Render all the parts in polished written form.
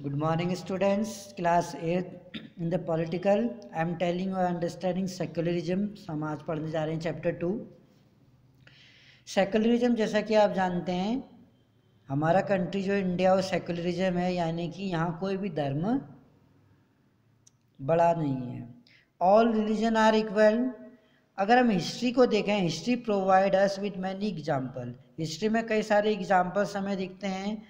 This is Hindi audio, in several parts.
Good morning, students. Class 8 in the political. I am telling you understanding secularism. हम आज पढ़ने जा रहे हैं चैप्टर 2. सेकुलरिज्म जैसा कि आप जानते हैं हमारा कंट्री जो इंडिया वो सेकुलरिज्म है, यानी कि यहाँ कोई भी धर्म बड़ा नहीं है. All religion are equal. अगर हम हिस्ट्री को देखें, history provide us with many example. History में कई सारे एग्जाम्पल्स हमें दिखते हैं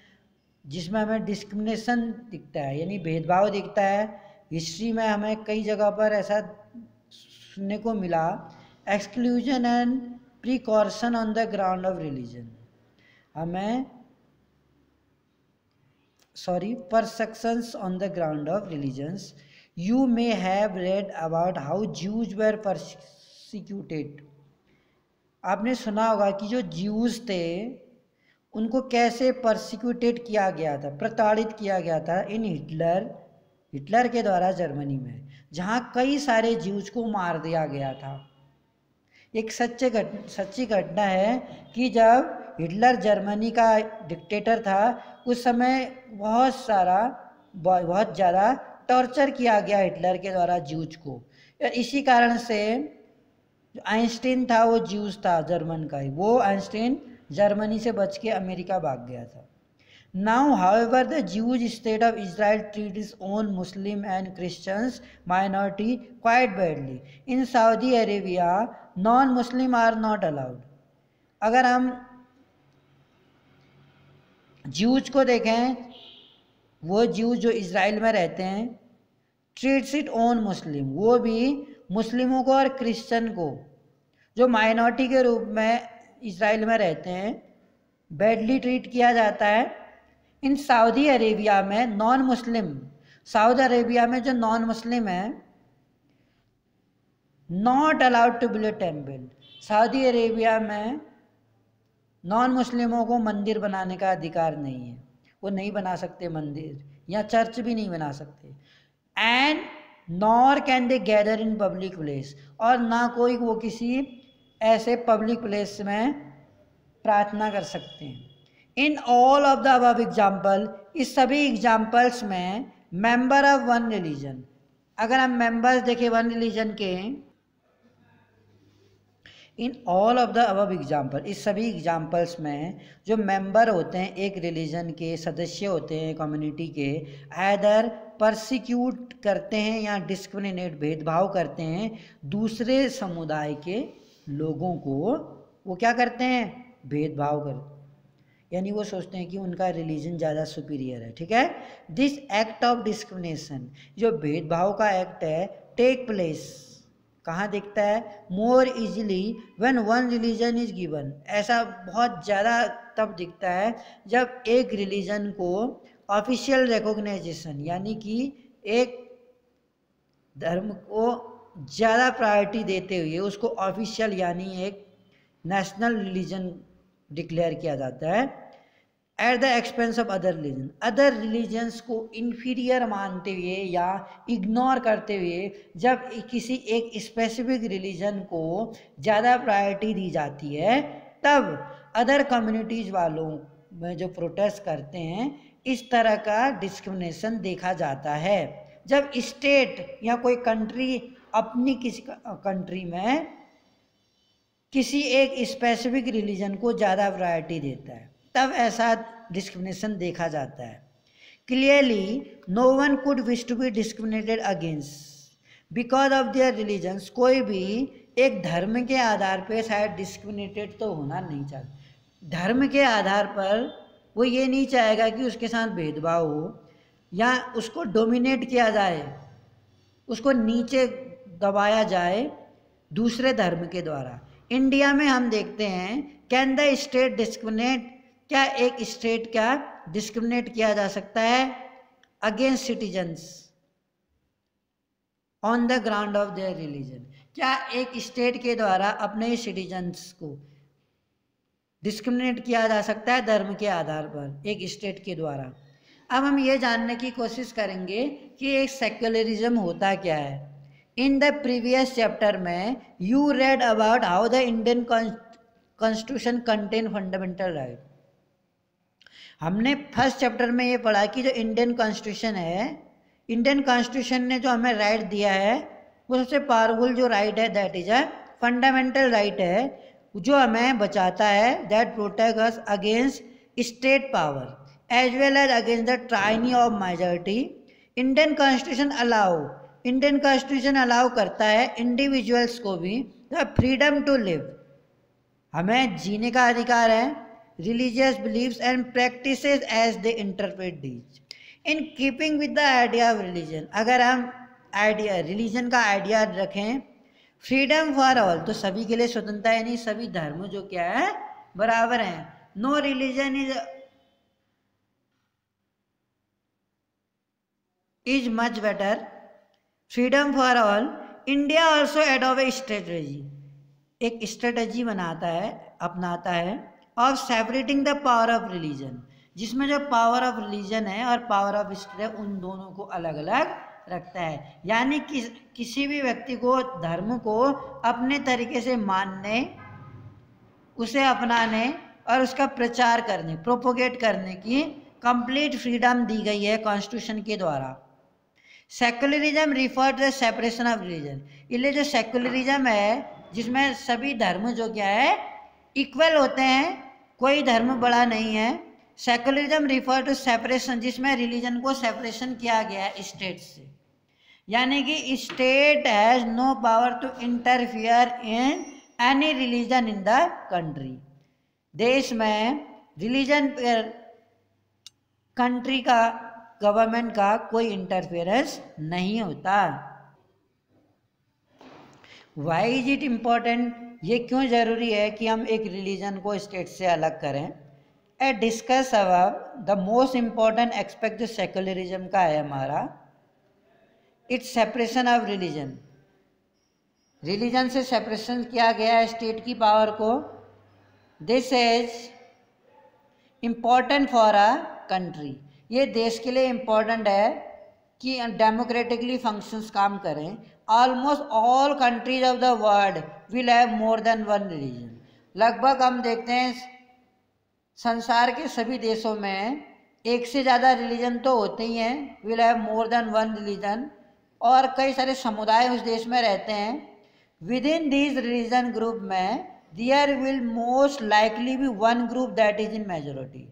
जिसमें हमें डिस्क्रिमिनेशन दिखता है, यानी भेदभाव दिखता है. हिस्ट्री में हमें कई जगह पर ऐसा सुनने को मिला, exclusion and precaution on the ground of religion. हमें persecutions on the ground of religions. You may have read about how Jews were persecuted. आपने सुना होगा कि जो ज्यूज थे उनको कैसे परसिक्यूटेड किया गया था, प्रताड़ित किया गया था इन हिटलर के द्वारा जर्मनी में, जहाँ कई सारे ज्यूज को मार दिया गया था. एक सच्ची घटना है कि जब हिटलर जर्मनी का डिक्टेटर था उस समय बहुत ज़्यादा टॉर्चर किया गया हिटलर के द्वारा ज्यूज को. इसी कारण से जो आइंस्टीन था वो ज्यूज था जर्मन का ही, वो आइंस्टीन जर्मनी से बच के अमेरिका भाग गया था. Now, however, the Jewish state of Israel treats its own Muslim and Christians minority quite badly. In Saudi Arabia, non-Muslim are not allowed. अगर हम ज्यूज को देखें, वो ज्यूज जो इज़राइल में रहते हैं, ट्रीट्स इट ओन मुस्लिम, वो भी मुस्लिमों को और क्रिश्चियन को जो माइनॉरिटी के रूप में इज़राइल में रहते हैं बैडली ट्रीट किया जाता है. इन सऊदी अरेबिया में नॉन मुस्लिम, सऊदी अरेबिया में जो नॉन मुस्लिम है not allowed to build temple. Saudi Arabia में नॉन मुस्लिमों को मंदिर बनाने का अधिकार नहीं है, वो नहीं बना सकते मंदिर या चर्च भी नहीं बना सकते. And nor can they gather in public place, और ना कोई वो किसी ऐसे पब्लिक प्लेस में प्रार्थना कर सकते हैं. In all of the above example, इस सभी एग्जाम्पल्स में मेंबर ऑफ वन रिलीजन, अगर हम मेंबर्स देखें वन रिलीजन के, in all of the above example, इस सभी एग्जाम्पल्स में जो मेंबर होते हैं एक रिलीजन के, सदस्य होते हैं कम्युनिटी के, आइदर परसिक्यूट करते हैं या डिस्क्रिमिनेट भेदभाव करते हैं दूसरे समुदाय के लोगों को. वो क्या करते हैं? भेदभाव करते, यानी वो सोचते हैं कि उनका रिलीजन ज़्यादा सुपीरियर है. ठीक है. दिस एक्ट ऑफ डिस्क्रिमिनेशन, जो भेदभाव का एक्ट है, टेक प्लेस कहाँ दिखता है? More easily when one religion is given. ऐसा बहुत ज़्यादा तब दिखता है जब एक रिलीजन को ऑफिशियल रिकॉग्नाइजेशन, यानी कि एक धर्म को ज़्यादा प्रायोरिटी देते हुए उसको ऑफिशियल यानी एक नेशनल रिलीजन डिक्लेयर किया जाता है at the expense of other religion. Other religions को इन्फीरियर मानते हुए या इग्नोर करते हुए जब किसी एक स्पेसिफिक रिलीजन को ज़्यादा प्रायोरिटी दी जाती है तब अदर कम्युनिटीज़ वालों में जो प्रोटेस्ट करते हैं इस तरह का डिस्क्रिमिनेशन देखा जाता है. जब स्टेट या कोई कंट्री अपनी किसी कंट्री में किसी एक स्पेसिफिक रिलीजन को ज़्यादा प्रायोरिटी देता है तब ऐसा डिस्क्रिमिनेशन देखा जाता है. Clearly no one could wish to be discriminated against because of their religions. कोई भी एक धर्म के आधार पे शायद डिस्क्रिमिनेटेड तो होना नहीं चाहता. धर्म के आधार पर वो ये नहीं चाहेगा कि उसके साथ भेदभाव हो या उसको डोमिनेट किया जाए, उसको नीचे दबाया जाए दूसरे धर्म के द्वारा. इंडिया में हम देखते हैं कैन द स्टेट डिस्क्रिमिनेट, क्या एक स्टेट क्या डिस्क्रिमिनेट किया जा सकता है against citizens on the ground of their religion? क्या एक स्टेट के द्वारा अपने सिटीजन्स को डिस्क्रिमिनेट किया जा सकता है धर्म के आधार पर एक स्टेट के द्वारा? अब हम ये जानने की कोशिश करेंगे कि एक सेक्युलरिज्म होता क्या है. इन द प्रीवियस चैप्टर में you read about how the Indian constitution contain fundamental right. हमने फर्स्ट चैप्टर में ये पढ़ा कि जो इंडियन कॉन्स्टिट्यूशन है, इंडियन कॉन्स्टिट्यूशन ने जो हमें राइट दिया है वो सबसे पावरफुल जो राइट है, that is a fundamental right है, जो हमें बचाता है, that protect us against state power as well as against the tyranny of majority. Indian constitution allow करता है इंडिविजुअल्स को भी द फ्रीडम टू लिव, हमें जीने का अधिकार है, religious beliefs and practices as they interpret these in keeping with the idea of religion. अगर हम आइडिया रिलीजन का आइडिया रखें, फ्रीडम फॉर ऑल, तो सभी के लिए स्वतंत्रता, यानी सभी धर्म जो क्या है बराबर हैं, no religion is much better, freedom for all. India also adopt a strategy, एक स्ट्रेटजी अपनाता है of separating the power of religion, जिसमें जो पावर ऑफ रिलीजन है और पावर ऑफ स्टेट है उन दोनों को अलग अलग रखता है। यानी किसी भी व्यक्ति को धर्म को अपने तरीके से मानने, उसे अपनाने और उसका प्रचार करने, प्रोपोगेट करने की कंप्लीट फ्रीडम दी गई है कॉन्स्टिट्यूशन के द्वारा। Secularism refer to the separation of religion, इसलिए जो सेक्युलरिज्म है जिसमें सभी धर्म जो क्या है इक्वल होते हैं, कोई धर्म बड़ा नहीं है। सेक्युलरिज्म रिफर टू सेपरेशन, जिसमें रिलीजन को सेपरेशन किया गया है स्टेट से, यानी कि state has no power to interfere in any religion in the country. देश में रिलीजन पर कंट्री का, गवर्नमेंट का कोई इंटरफेरेंस नहीं होता। वाई इज इट इम्पोर्टेंट, ये क्यों ज़रूरी है कि हम एक रिलीजन को स्टेट से अलग करें। A discuss about the most important aspect जो सेक्युलरिज्म का है हमारा, it's separation of religion, religion से सेपरेशन किया गया है स्टेट की पावर को। This is important for a country, ये देश के लिए इम्पॉर्टेंट है कि डेमोक्रेटिकली फंक्शंस काम करें। Almost all countries of the world will have more than one religion, लगभग हम देखते हैं संसार के सभी देशों में एक से ज़्यादा रिलीजन तो होते ही हैं, will have more than one religion, और कई सारे समुदाय उस देश में रहते हैं। Within these religion group में there will most likely be one group that is in majority.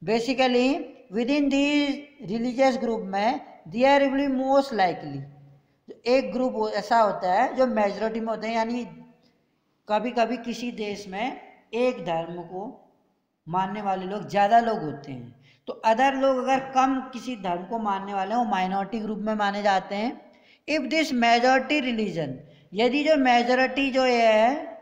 Basically within these religious group में there will be most likely, एक ग्रुप ऐसा होता है जो मेजोरिटी में होते हैं, यानी कभी कभी किसी देश में एक धर्म को मानने वाले लोग ज़्यादा लोग होते हैं, तो अदर लोग अगर कम किसी धर्म को मानने वाले हैं वो माइनॉरिटी ग्रुप में माने जाते हैं। इफ़ दिस मेजॉरिटी रिलीजन, यदि जो मेजॉरिटी जो है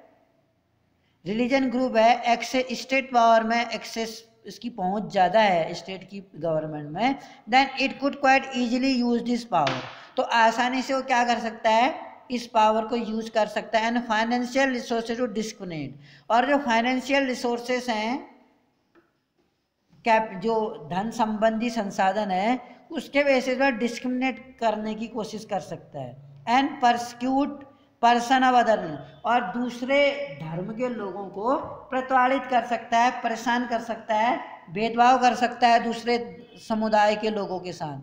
रिलीजन ग्रुप है एक्सेस स्टेट पावर में, एक्सेस इसकी पहुंच ज़्यादा है स्टेट की गवर्नमेंट में, then it could quite easily use this power, तो आसानी से वो क्या कर सकता है, इस पावर को यूज कर सकता है। And financial resources to discriminate, और जो फाइनेंशियल रिसोर्सेस हैं, जो धन संबंधी संसाधन है, उसके बेसिस पर डिस्क्रिमिनेट करने की कोशिश कर सकता है। And persecute person of other, और दूसरे धर्म के लोगों को प्रताड़ित कर सकता है, परेशान कर सकता है, भेदभाव कर सकता है दूसरे समुदाय के लोगों के साथ।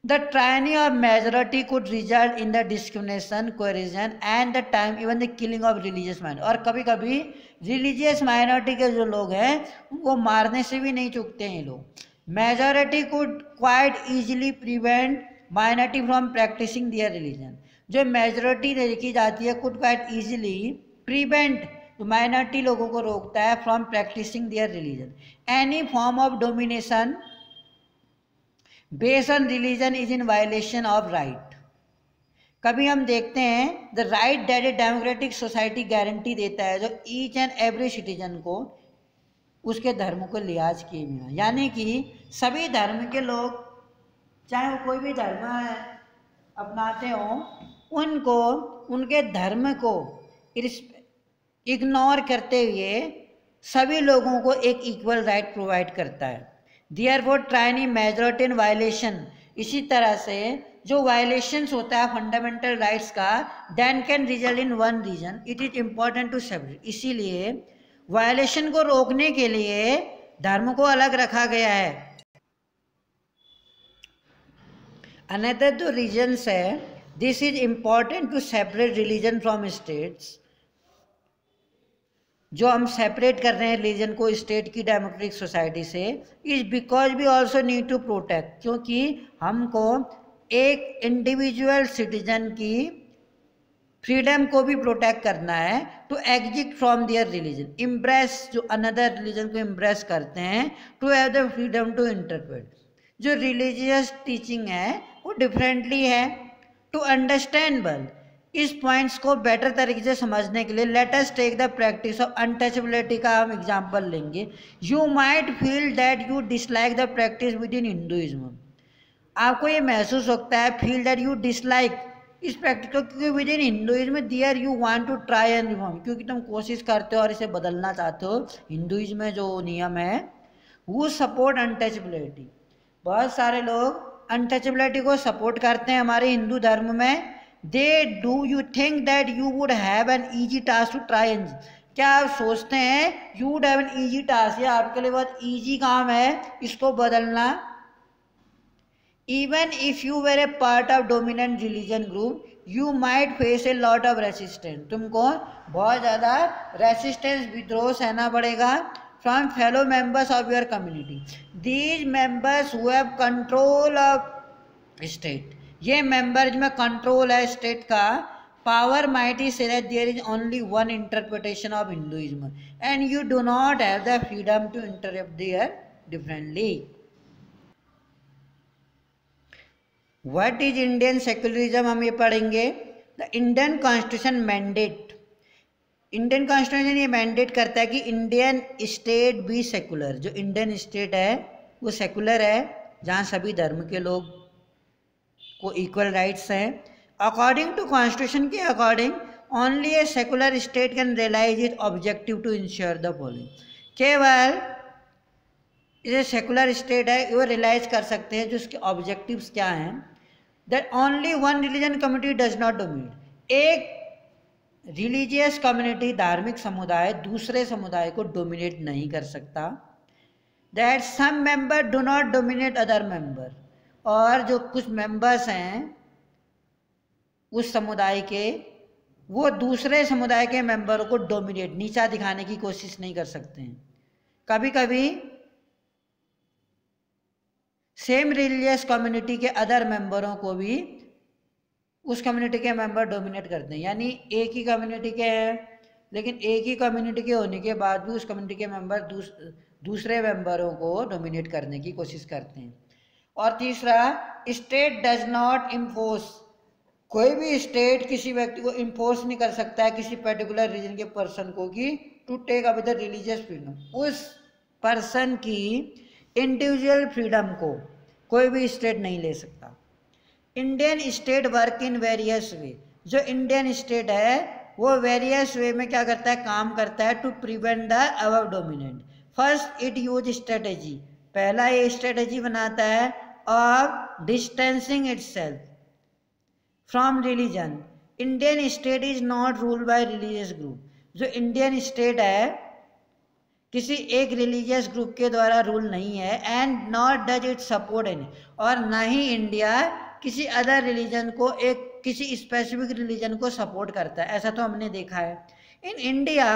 The tyranny of majority could result in the discrimination, coercion and the time even the killing of religious minority, और कभी कभी रिलीजियस माइनॉरिटी के जो लोग हैं उनको मारने से भी नहीं चूकते हैं लोग। Majority could quite easily prevent minority from practicing their religion, जो मेजॉरिटी देखी जाती है could quite easily prevent, तो माइनॉरिटी लोगों को रोकता है from practicing their religion. Any form of domination based on religion is in violation of right. कभी हम देखते हैं the right that a democratic society guarantee देता है, जो ईच एंड एवरी सिटीजन को उसके धर्म को लिहाज किए बिना, यानी कि सभी धर्म के लोग चाहे वो कोई भी धर्म अपनाते हों, उनको उनके धर्म को इग्नोर करते हुए सभी लोगों को एक इक्वल राइट प्रोवाइड करता है। Therefore tyranny, majority and violation, इसी तरह से जो वायलेशंस होता है फंडामेंटल राइट्स का, then can result in one region, it is important to separate, इसीलिए वायलेशन को रोकने के लिए धर्म को अलग रखा गया है। अनदर जो रीजन्स है, this is important to separate religion from states. जो हम सेपरेट कर रहे हैं रिलीजन को स्टेट की डेमोक्रेटिक सोसाइटी से, is because we also need to protect, क्योंकि हमको एक इंडिविजुअल सिटीजन की फ्रीडम को भी प्रोटेक्ट करना है, to exit from their religion, impress जो अनदर रिलीजन को इम्प्रेस करते हैं, to have the freedom to interpret. जो रिलीजियस टीचिंग है वो डिफरेंटली है, टू अंडरस्टैंड वेल। इस पॉइंट्स को बेटर तरीके से समझने के लिए let us take the practice of untouchability का हम एग्जांपल लेंगे। You might feel that you dislike the practice within Hinduism. आपको ये महसूस होता है, फील दैट यू डिसलाइक इस प्रैक्टिस को, क्योंकि within Hinduism there you want to try and reform, क्योंकि तुम कोशिश करते हो और इसे बदलना चाहते हो। हिंदुइज्म में जो नियम है वो सपोर्ट अनटचेबिलिटी। बहुत सारे लोग अनटचेबिलिटी को सपोर्ट करते हैं हमारे हिंदू धर्म में। They do you think that you would have an easy task to try and, क्या आप सोचते हैं you would have an easy task, ये आपके लिए बहुत ईजी काम है इसको बदलना। Even if you were a part of dominant religion group you might face a lot of resistance, तुमको बहुत ज़्यादा रेसिस्टेंस विद्रोह सहना पड़ेगा from fellow members of your community. These members who have control of state, ये मेंबर में कंट्रोल है स्टेट का, पावर माइटी से that there is only one interpretation of Hinduism and you do not have the freedom to interpret there differently. What is Indian secularism, हम ये पढ़ेंगे। The Indian constitution mandate, Indian constitution ये मैंडेट करता है कि इंडियन स्टेट भी सेकुलर, जो इंडियन स्टेट है वो सेकुलर है, जहाँ सभी धर्म के लोग को इक्वल राइट्स हैं। अकॉर्डिंग टू कॉन्स्टिट्यूशन के according only a secular state can realise it objective to ensure the following, केवल ये सेकुलर स्टेट है वो रियलाइज कर सकते हैं जो उसके ऑब्जेक्टिव्स क्या हैं। That only one religion community does not dominate, एक रिलीजियस कम्युनिटी धार्मिक समुदाय दूसरे समुदाय को डोमिनेट नहीं कर सकता। That some member do not dominate other member, और जो कुछ मेंबर्स हैं उस समुदाय के वो दूसरे समुदाय के मेंबरों को डोमिनेट नीचा दिखाने की कोशिश नहीं कर सकते हैं। कभी कभी सेम रिलीजियस कम्युनिटी के अदर मेंबरों को भी उस कम्युनिटी के मेंबर डोमिनेट करते हैं, यानी एक ही कम्युनिटी के हैं लेकिन एक ही कम्युनिटी के होने के बाद भी उस कम्युनिटी के मेंबर दूसरे मेंबरों को डोमिनेट करने की कोशिश करते हैं। और तीसरा, स्टेट डज नॉट इम्पोज, कोई भी स्टेट किसी व्यक्ति को इम्पोज नहीं कर सकता है किसी पर्टिकुलर रीजन के पर्सन को कि to take away the religious freedom, उस पर्सन की इंडिविजुअल फ्रीडम को कोई भी स्टेट नहीं ले सकता। Indian state work in various way, जो इंडियन स्टेट है वो वेरियस वे में क्या करता है, काम करता है to prevent the above dominant. First it use strategy, पहला ये स्ट्रेटेजी बनाता है of distancing itself from religion. Indian state is not ruled by religious group, जो इंडियन स्टेट है किसी एक रिलीजियस ग्रुप के द्वारा रूल नहीं है। And not does it support any, और ना ही इंडिया किसी अदर रिलीजन को, एक किसी स्पेसिफिक रिलीजन को सपोर्ट करता है, ऐसा तो हमने देखा है। In India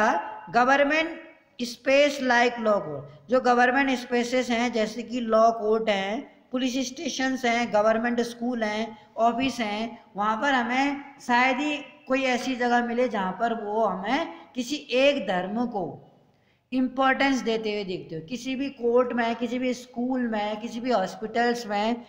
government space like law court, जो गवर्नमेंट स्पेसेस हैं जैसे कि लॉ कोर्ट हैं, पुलिस स्टेशंस हैं, गवर्नमेंट स्कूल हैं, ऑफिस हैं, वहाँ पर हमें शायद ही कोई ऐसी जगह मिले जहाँ पर वो हमें किसी एक धर्म को इम्पोर्टेंस देते हुए देखते हो। किसी भी कोर्ट में, किसी भी स्कूल में, किसी भी हॉस्पिटल्स में,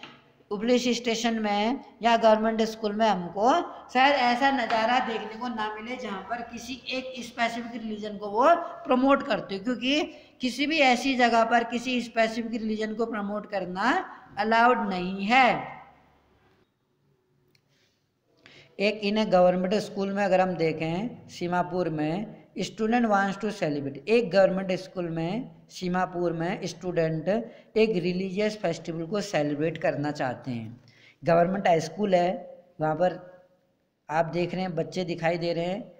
पुलिस स्टेशन में या गवर्नमेंट स्कूल में हमको शायद ऐसा नज़ारा देखने को ना मिले जहाँ पर किसी एक स्पेसिफिक रिलीजन को वो प्रमोट करते हो, क्योंकि किसी भी ऐसी जगह पर किसी स्पेसिफिक रिलीजन को प्रमोट करना अलाउड नहीं है। एक इन्हें गवर्नमेंट स्कूल में अगर हम देखें सीमापुर में, स्टूडेंट वांट्स टू सेलिब्रेट, एक गवर्नमेंट स्कूल में सीमापुर में स्टूडेंट एक रिलीजियस फेस्टिवल को सेलिब्रेट करना चाहते हैं। गवर्नमेंट हाई स्कूल है, वहाँ पर आप देख रहे हैं बच्चे दिखाई दे रहे हैं,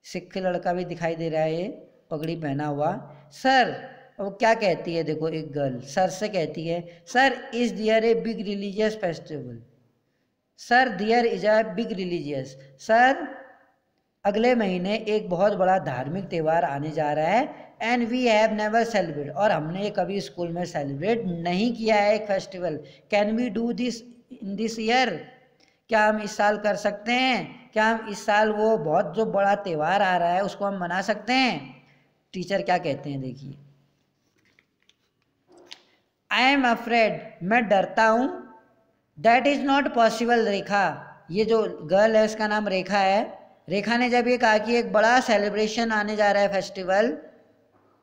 सिख लड़का भी दिखाई दे रहा है पगड़ी पहना हुआ। सर, वो क्या कहती है, देखो एक गर्ल सर से कहती है, sir is there a big religious festival, sir there is a big religious, sir अगले महीने एक बहुत बड़ा धार्मिक त्यौहार आने जा रहा है, and we have never celebrate, और हमने कभी स्कूल में सेलिब्रेट नहीं किया है एक festival, can we do this in this year, क्या हम इस साल कर सकते हैं, क्या हम इस साल वो बहुत जो बड़ा त्यौहार आ रहा है उसको हम मना सकते हैं। टीचर क्या कहते हैं, देखिए, आई एम अफ्रेड, मैं डरता हूँ, दैट इज़ नॉट पॉसिबल रेखा, ये जो गर्ल है उसका नाम रेखा है, रेखा ने जब ये कहा कि एक बड़ा सेलिब्रेशन आने जा रहा है फेस्टिवल,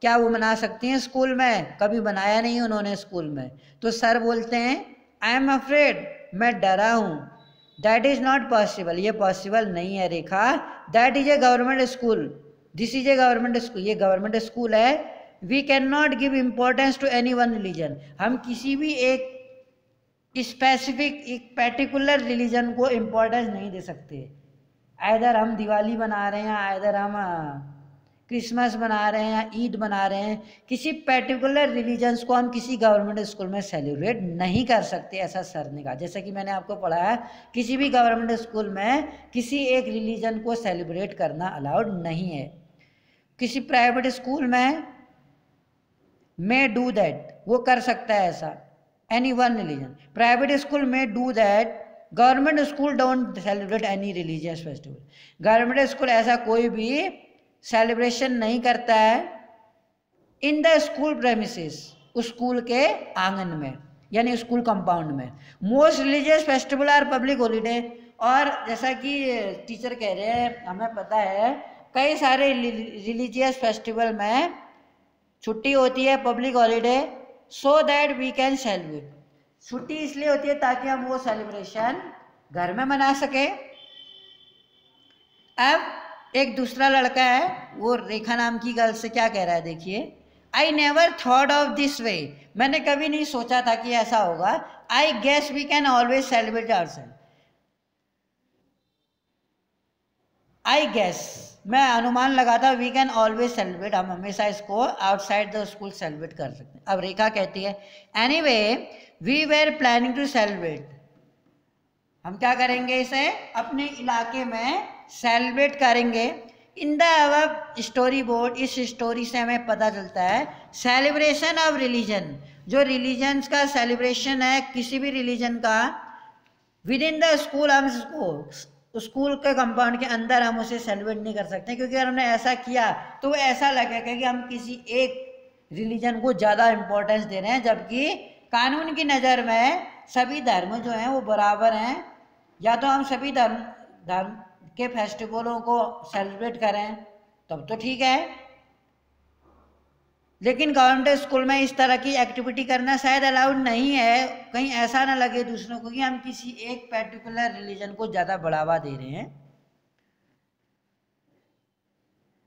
क्या वो मना सकती हैं स्कूल में, कभी बनाया नहीं उन्होंने स्कूल में, तो सर बोलते हैं आई एम अफ्रेड, मैं डरा हूँ, दैट इज़ नॉट पॉसिबल, ये पॉसिबल नहीं है Rekha, that is a government school, this is a government school, ये गवर्नमेंट स्कूल है, we can not give importance to any one religion, हम किसी भी एक स्पेसिफिक एक पर्टिकुलर रिलीजन को इम्पोर्टेंस नहीं दे सकते, आइदर हम दिवाली बना रहे हैं, आइदर हम क्रिसमस बना रहे हैं या ईद बना रहे हैं, किसी पर्टिकुलर रिलीजन्स को हम किसी गवर्नमेंट स्कूल में सेलिब्रेट नहीं कर सकते, ऐसा सर ने कहा। जैसा कि मैंने आपको पढ़ाया, किसी भी गवर्नमेंट स्कूल में किसी एक रिलीजन को सेलिब्रेट करना अलाउड नहीं है। किसी प्राइवेट स्कूल में मे डू दैट, वो कर सकता है ऐसा, any one religion, private school में do that, government school don't celebrate any religious festival, government school ऐसा कोई भी सेलिब्रेशन नहीं करता है in the school premises, school के आंगन में यानी स्कूल कंपाउंड में। Most religious festival are public holiday, और जैसा कि टीचर कह रहे हैं, हमें पता है कई सारे रिलीजियस फेस्टिवल में छुट्टी होती है, public holiday, so that we can celebrate, छुट्टी इसलिए होती है ताकि हम वो सेलिब्रेशन घर में मना सके। अब एक दूसरा लड़का है, वो रेखा नाम की गर्ल से क्या कह रहा है, देखिए, I never thought of this way, मैंने कभी नहीं सोचा था कि ऐसा होगा, I guess we can always celebrate ourselves, I guess, मैं अनुमान लगाता, वी कैन ऑलवेज सेलिब्रेट, हम हमेशा इसको आउटसाइड द स्कूल सेलिब्रेट कर सकते हैं। अब रेखा कहती है, anyway we were planning to celebrate, हम क्या करेंगे, इसे अपने इलाके में सेलिब्रेट करेंगे। In the above story board, इस स्टोरी से हमें पता चलता है सेलिब्रेशन ऑफ रिलीजन, जो रिलीजन्स का सेलिब्रेशन है किसी भी रिलीजन का, विद इन द स्कूल, हम इसको स्कूल के कंपाउंड के अंदर हम उसे सेलिब्रेट नहीं कर सकते, क्योंकि अगर हमने ऐसा किया तो वो ऐसा लगेगा कि हम किसी एक रिलीजन को ज़्यादा इम्पोर्टेंस दे रहे हैं, जबकि कानून की नज़र में सभी धर्म जो हैं वो बराबर हैं, या तो हम सभी धर्म के फेस्टिवलों को सेलिब्रेट करें तब तो ठीक है, लेकिन गवर्नमेंट स्कूल में इस तरह की एक्टिविटी करना शायद अलाउड नहीं है, कहीं ऐसा ना लगे दूसरों को कि हम किसी एक पर्टिकुलर रिलीजन को ज़्यादा बढ़ावा दे रहे हैं।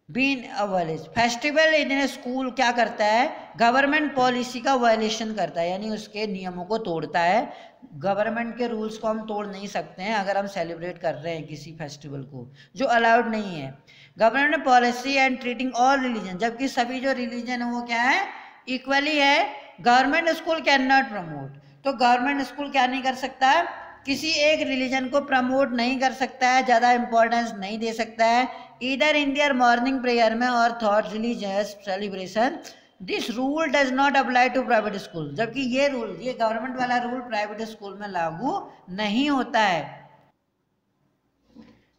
Been a violation, festival in a school क्या करता है, गवर्नमेंट पॉलिसी का वायलेशन करता है, यानी उसके नियमों को तोड़ता है, गवर्नमेंट के रूल्स को हम तोड़ नहीं सकते हैं अगर हम सेलिब्रेट कर रहे हैं किसी फेस्टिवल को जो अलाउड नहीं है। Government policy and treating all religion, जबकि सभी जो रिलीजन है वो क्या है, इक्वली है, government school can not promote, तो गवर्नमेंट स्कूल क्या नहीं कर सकता, किसी एक रिलीजन को प्रमोट नहीं कर सकता है, ज़्यादा इंपॉर्टेंस नहीं दे सकता है, either in their morning prayer में और thought religious celebration, this rule does not apply to private school, जबकि ये रूल, ये गवर्नमेंट वाला रूल प्राइवेट स्कूल में लागू नहीं होता है।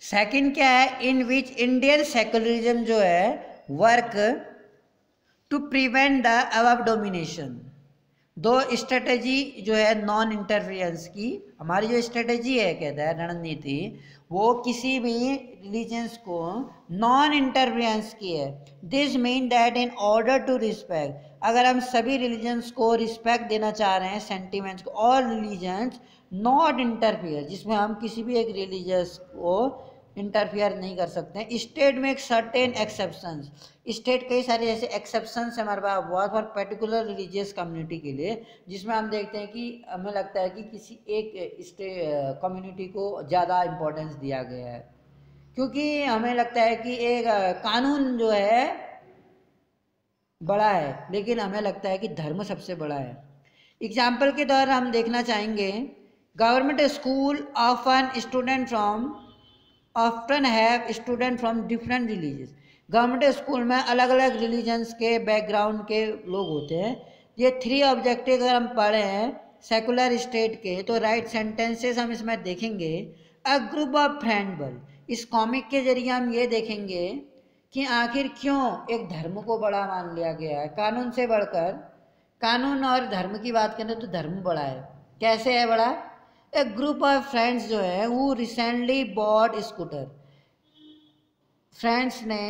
सेकंड क्या है, इन विच इंडियन सेकुलरिज्म जो है work to prevent the above domination, दो स्ट्रेटेजी जो है नॉन इंटरफेरेंस की, हमारी जो स्ट्रेटेजी है कहता है रणनीति, वो किसी भी रिलीजन्स को नॉन इंटरफेरेंस की है। This mean that in order to respect, अगर हम सभी रिलीजन्स को रिस्पेक्ट देना चाह रहे हैं, सेंटिमेंट्स को, ऑल रिलीजन्स नॉट इंटरफेयर, जिसमें हम किसी भी एक रिलीजियस को इंटरफेयर नहीं कर सकते हैं। स्टेट में एक सर्टेन एक्सेप्शंस, स्टेट कई सारे ऐसे एक्सेप्शंस हमारे पास बहुत पर्टिकुलर रिलीजियस कम्युनिटी के लिए, जिसमें हम देखते हैं कि हमें लगता है कि किसी एक कम्युनिटी को ज़्यादा इम्पोर्टेंस दिया गया है, क्योंकि हमें लगता है कि एक कानून जो है बड़ा है, लेकिन हमें लगता है कि धर्म सबसे बड़ा है। एग्जाम्पल के तौर हम देखना चाहेंगे, government school often have student from different religion. Government school में अलग अलग रिलीजन्स के बैकग्राउंड के लोग होते हैं। ये 3 ऑब्जेक्टिव अगर हम पढ़े हैं सेकुलर स्टेट के, तो राइट सेंटेंसेस हम इसमें देखेंगे। अ ग्रुप ऑफ फ्रेंडबल, इस कॉमिक के जरिए हम ये देखेंगे कि आखिर क्यों एक धर्म को बड़ा मान लिया गया है कानून से बढ़कर। कानून और धर्म की बात करें तो धर्म बड़ा है। कैसे है बड़ा? एक ग्रुप ऑफ फ्रेंड्स जो है वो रिसेंटली बॉट स्कूटर, फ्रेंड्स ने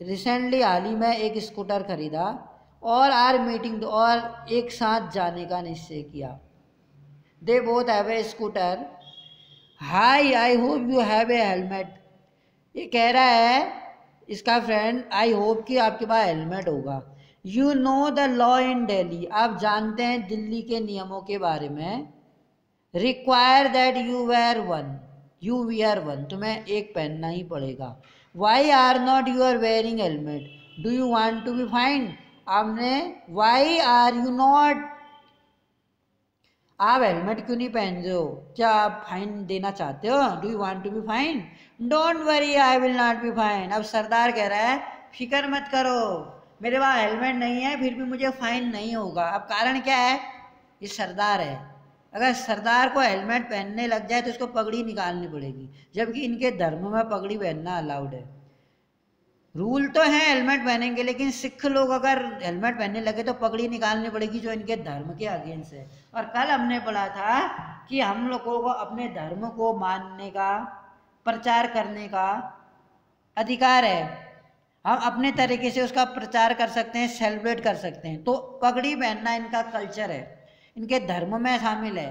रिसेंटली हाल ही में एक स्कूटर खरीदा और आर मीटिंग, और एक साथ जाने का निश्चय किया। They both have a scooter. High, I hope you have a helmet. ये कह रहा है इसका फ्रेंड, आई होप कि आपके पास हेलमेट होगा। You know the law in Delhi, आप जानते हैं दिल्ली के नियमों के बारे में। Require that you wear one, तुम्हें एक पहनना ही पड़ेगा। Why are not you are wearing helmet, do you want to be fine. आपने वाई आर यू नॉट, आप हेलमेट क्यों नहीं पहन रहे हो, क्या आप फाइन देना चाहते हो? Do you want to be fine. Don't worry I will not be fine. अब सरदार कह रहा है फिक्र मत करो, मेरे पास हेलमेट नहीं है फिर भी मुझे फाइन नहीं होगा। अब कारण क्या है? ये सरदार है। अगर सरदार को हेलमेट पहनने लग जाए तो उसको पगड़ी निकालनी पड़ेगी, जबकि इनके धर्म में पगड़ी पहनना अलाउड है। रूल तो है हेलमेट पहनेंगे, लेकिन सिख लोग अगर हेलमेट पहनने लगे तो पगड़ी निकालनी पड़ेगी, जो इनके धर्म के अगेंस्ट है। और कल हमने पढ़ा था कि हम लोगों को अपने धर्म को मानने का, प्रचार करने का अधिकार है। हम अपने तरीके से उसका प्रचार कर सकते हैं, सेलिब्रेट कर सकते हैं। तो पगड़ी पहनना इनका कल्चर है, इनके धर्म में शामिल है।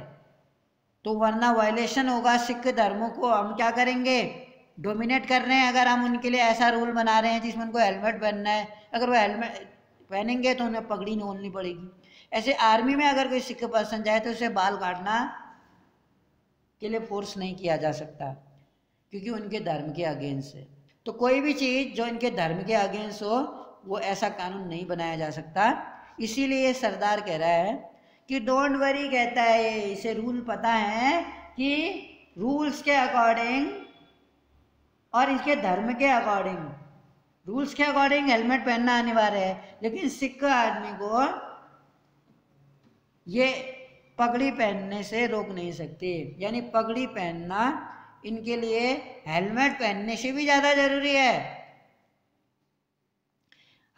तो वरना वायलेशन होगा सिख धर्म को। हम क्या करेंगे? डोमिनेट कर रहे हैं। अगर हम उनके लिए ऐसा रूल बना रहे हैं जिसमें उनको हेलमेट पहनना है, अगर वो हेलमेट पहनेंगे तो उन्हें पगड़ी नहीं ओढ़नी पड़ेगी। ऐसे आर्मी में अगर कोई सिख पर्सन जाए तो उसे बाल काटना के लिए फोर्स नहीं किया जा सकता, क्योंकि उनके धर्म के अगेंस्ट है। तो कोई भी चीज़ जो इनके धर्म के अगेंस्ट हो वो ऐसा कानून नहीं बनाया जा सकता। इसीलिए सरदार कह रहा है कि डोंट वरी, कहता है इसे रूल पता है कि रूल्स के अकॉर्डिंग और इसके धर्म के अकॉर्डिंग, रूल्स के अकॉर्डिंग हेलमेट पहनना अनिवार्य है, लेकिन सिख आदमी को ये पगड़ी पहनने से रोक नहीं सकते। यानी पगड़ी पहनना इनके लिए हेलमेट पहनने से भी ज्यादा जरूरी है।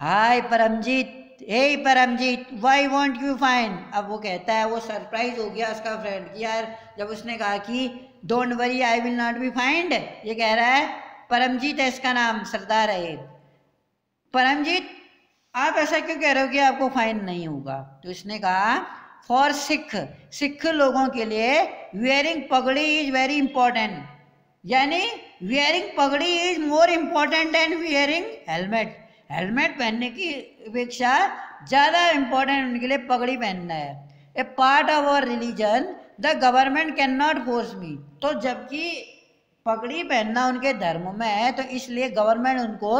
Hi Paramjeet, hey Paramjeet, why want you fine. अब वो कहता है, वो सरप्राइज हो गया उसका फ्रेंड कि यार, जब उसने कहा कि don't worry I will not B find, ये कह रहा है परमजीत है इसका नाम, सरदार है ये। परमजीत, आप ऐसा क्यों कह रहे हो कि आपको फाइन नहीं होगा? तो इसने कहा फॉर सिख लोगों के लिए वेयरिंग पगड़ी इज वेरी इंपॉर्टेंट। यानी वेयरिंग पगड़ी is more important than wearing helmet. Helmet पहनने की अपेक्षा ज़्यादा इम्पोर्टेंट उनके लिए पगड़ी पहनना है। A part of our religion the government can not force me. तो जबकि पगड़ी पहनना उनके धर्म में है, तो इसलिए गवर्नमेंट उनको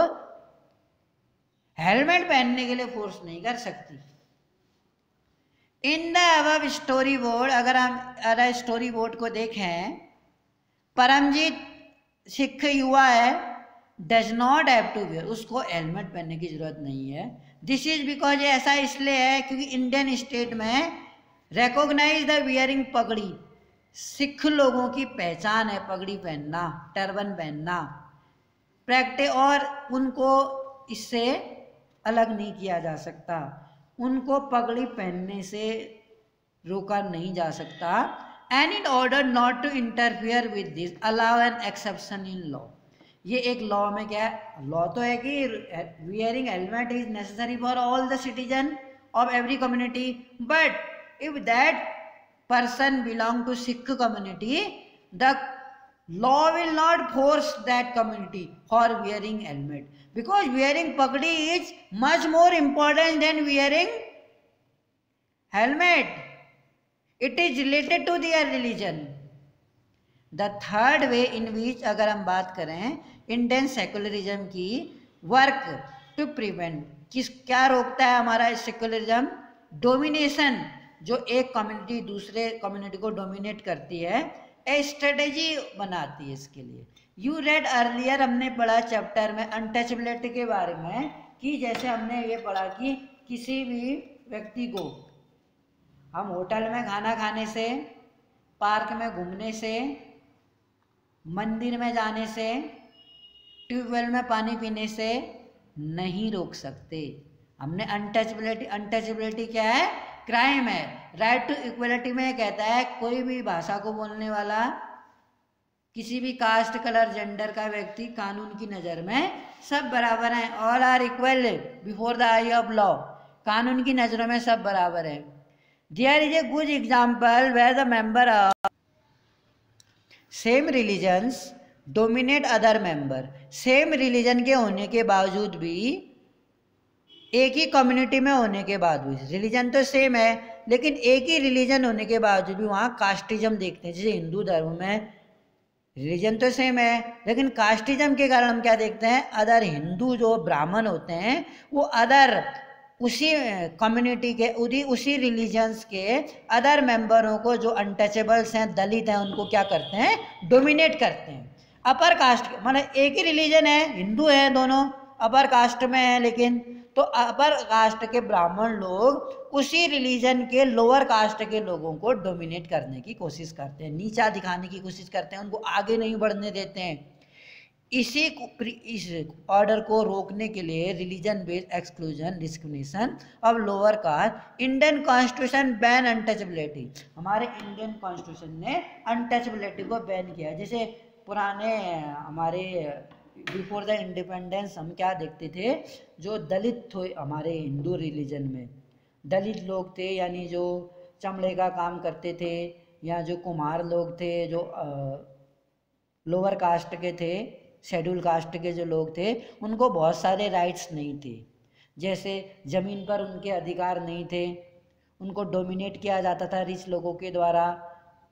हेलमेट पहनने के लिए फोर्स नहीं कर सकती। इन द अबव स्टोरी बोर्ड, अगर हम स्टोरी बोर्ड को देखें, परमजीत सिख युवा है, does not have to wear, उसको हेलमेट पहनने की जरूरत नहीं है। दिस इज बिकॉज, ऐसा इसलिए है क्योंकि इंडियन स्टेट में रिकॉग्नाइज द वियरिंग पगड़ी, सिख लोगों की पहचान है पगड़ी पहनना, टर्बन पहनना, प्रैक्टिस, और उनको इससे अलग नहीं किया जा सकता। उनको पगड़ी पहनने से रोका नहीं जा सकता। And in order not to interfere with this allow an exception in law. ये एक लॉ में क्या है? लॉ तो है कि wearing helmet is necessary for all the citizen of every community, but if that person belong to Sikh community, the law will not force that community for wearing helmet, because wearing pagdi is much more important than wearing helmet. It is related to their religion. The third way in which, अगर हम बात करें इंडियन सेकुलरिज्म की, वर्क टू प्रिवेंट, क्या रोकता है हमारा सेक्युलरिज्म? डोमिनेशन, जो एक कम्युनिटी दूसरे कम्युनिटी को डोमिनेट करती है, ए स्ट्रेटेजी बनाती है इसके लिए। यू रेड अर्लियर, हमने पढ़ा चैप्टर में अनटचेबिलिटी के बारे में, कि जैसे हमने ये पढ़ा कि किसी भी व्यक्ति को हम होटल में खाना खाने से, पार्क में घूमने से, मंदिर में जाने से, ट्यूबवेल में पानी पीने से नहीं रोक सकते। हमने अनटचेबिलिटी क्या है? क्राइम है। राइट टू इक्वलिटी में कहता है कोई भी भाषा को बोलने वाला, किसी भी कास्ट, कलर, जेंडर का व्यक्ति कानून की नज़र में सब बराबर हैं। All are equal before the eye of law, कानून की नज़रों में सब बराबर है। There is a good example where the member of same religions dominate other member. Same religion के होने के बावजूद भी, एक ही कम्युनिटी में होने के बाद भी, रिलीजन तो सेम है लेकिन एक ही रिलीजन होने के बावजूद भी वहाँ कास्टिज्म देखते हैं। जैसे हिंदू धर्म में रिलीजन तो सेम है लेकिन कास्टिज्म के कारण हम क्या देखते हैं? अदर हिंदू जो ब्राह्मण होते हैं वो अदर उसी कम्युनिटी के, उसी रिलीजन्स के अदर मेंबरों को, जो अनटचेबल्स हैं, दलित हैं, उनको क्या करते हैं? डोमिनेट करते हैं। अपर कास्ट, मतलब एक ही रिलीजन है, हिंदू हैं दोनों, अपर कास्ट में है, लेकिन तो अपर कास्ट के ब्राह्मण लोग उसी रिलीजन के लोअर कास्ट के लोगों को डोमिनेट करने की कोशिश करते हैं, नीचा दिखाने की कोशिश करते हैं, उनको आगे नहीं बढ़ने देते हैं। इस ऑर्डर को रोकने के लिए religion based exclusion discrimination of lower caste, Indian constitution ban untouchability. हमारे इंडियन कॉन्स्टिट्यूशन ने अनटचेबिलिटी को बैन किया। जैसे पुराने हमारे बिफोर द इंडिपेंडेंस हम क्या देखते थे? जो दलित थे हमारे हिंदू रिलीजन में, दलित लोग थे, यानी जो चमड़े का काम करते थे, या जो कुम्हार लोग थे, जो लोअर कास्ट के थे, शेड्यूल कास्ट के जो लोग थे, उनको बहुत सारे राइट्स नहीं थे। जैसे ज़मीन पर उनके अधिकार नहीं थे, उनको डोमिनेट किया जाता था रिच लोगों के द्वारा,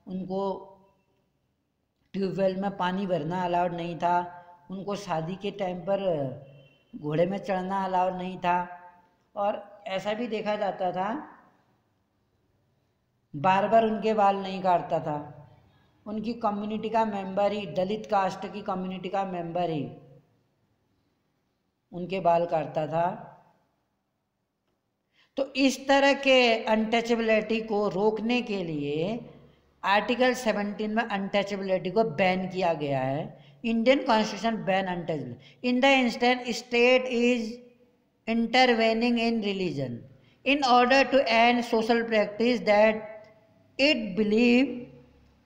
उनको ट्यूबवेल में पानी भरना अलाउड नहीं था, उनको शादी के टाइम पर घोड़े में चढ़ना अलाउड नहीं था, और ऐसा भी देखा जाता था बार बार उनके बाल नहीं काटता था, उनकी कम्युनिटी का मेंबर ही, दलित कास्ट की कम्युनिटी का मेंबर ही उनके बाल काटता था। तो इस तरह के अनटचेबिलिटी को रोकने के लिए आर्टिकल 17 में अनटचेबिलिटी को बैन किया गया है। Indian constitution ban untouchability in the instant state is intervening in religion in order to end social practice that it believe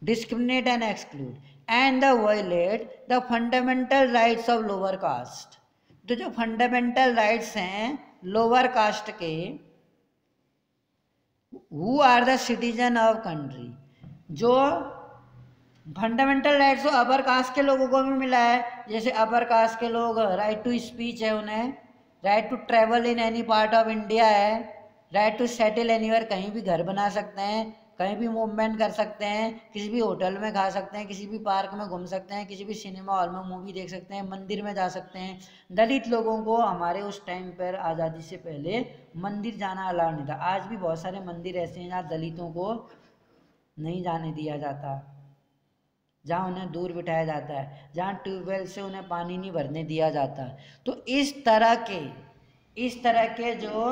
discriminate and exclude and the violate the fundamental rights of lower caste। तो जो फंडामेंटल राइट्स हैं लोअर कास्ट के, who are the citizen of country, जो फंडामेंटल राइट्स अपर कास्ट के लोगों को भी मिला है। जैसे अपर कास्ट के लोग राइट टू स्पीच है, उन्हें right to travel in any part of India है, राइट टू सेटल एनीवेयर, कहीं भी घर बना सकते हैं, कहीं भी मूवमेंट कर सकते हैं, किसी भी होटल में खा सकते हैं, किसी भी पार्क में घूम सकते हैं, किसी भी सिनेमा हॉल में मूवी देख सकते हैं, मंदिर में जा सकते हैं। दलित लोगों को हमारे उस टाइम पर आज़ादी से पहले मंदिर जाना अलाउ नहीं था। आज भी बहुत सारे मंदिर ऐसे हैं जहाँ दलितों को नहीं जाने दिया जाता, जहाँ उन्हें दूर बिठाया जाता है, जहाँ ट्यूबवेल से उन्हें पानी नहीं भरने दिया जाता। तो इस तरह के जो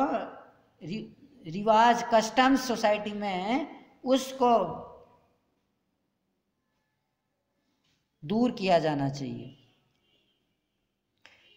रिवाज कस्टम्स सोसाइटी में है उसको दूर किया जाना चाहिए।